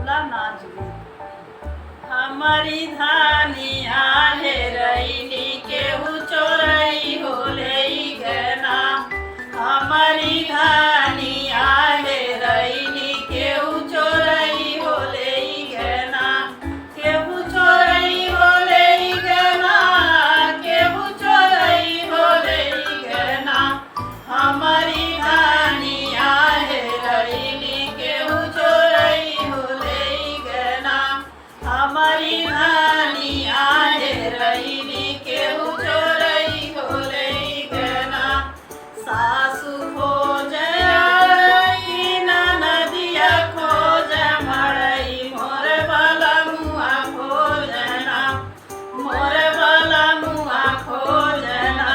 वाला नाच गीत। हमारी धानिया हेरैनी केहू चोरई होले गना। हमारी धानिया हेरैनी केहू चोरई होले गना। केहू चोरई होले गना, केहू चोरई होले गना। हमारी धानिया हेरैनी केहू चोरई होले गना। हमारी धानिया हेरैनी केहू चोरई होले गना। सासु खोज अरई ननदिया खोज मड़ई मोर वाला मुआ खोजना। मोर वाला मुआ खोजना।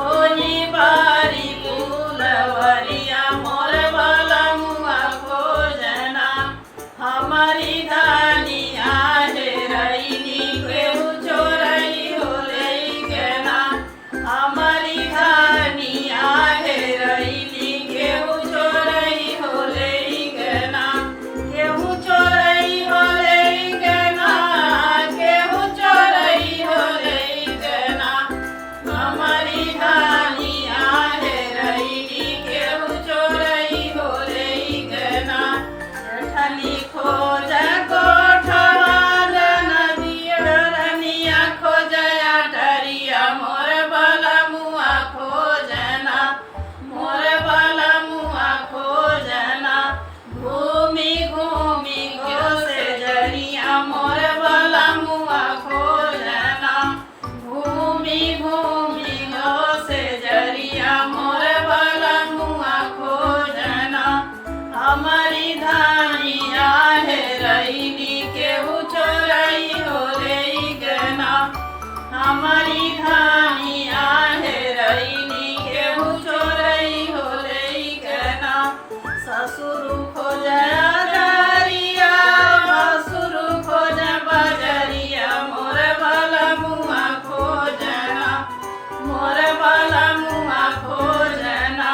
ओही बारी फूलवरिया मोर वाला मुआ खोजना। हमारी धानिया हेरैनी केहू चोरई होले गना। हमारी धानिया हेरैनी केहू चोरई होले गना। केहू चोरई होले गना, केहू चोरई होले गना। हमारी धानिया हेरैनी केहू चोरई होले गना। जेठनी खोज कोठवाल नदिया रनिया खोजया डरिया मोर वाला मुआ खोजना। मोर वाला मुआ खोजना। घूमी घूमी घोसे जरिया मोर वाला मुआ खोजना। घूमी घूमी घोसे जरिया मोर वाला मुआ खोजना। हमारी धानिया हेरैनी केहू चोरई होले गना। हमारी धानिया हेरैनी केहू चोरई होले गना। ससुर खोज अजरिया, भसुर खोज बजरिया मोर वाला मुआ खोजना। मोर वाला मुआ खोजना।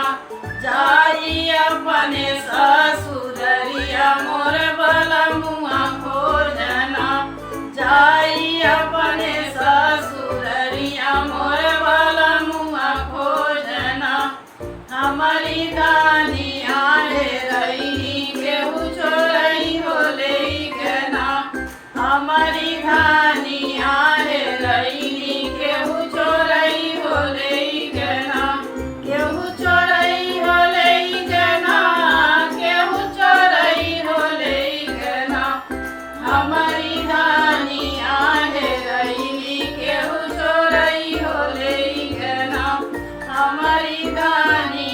जाई अपने ससुररिया मोर वाला मुआ खोजना। जाई अपने ससुररिया मोर वाला मुआ खोजना। हमारी धानिया हेरैनी केहू चोरई होले गना। हमारी धानिया हेरैनी केहू चोरई होले गना। केहू चोरई होले गना, केहू चोरई होले गना। हमारी धानिया हेरैनी केहू चोरई होले गना। हमारी धानिया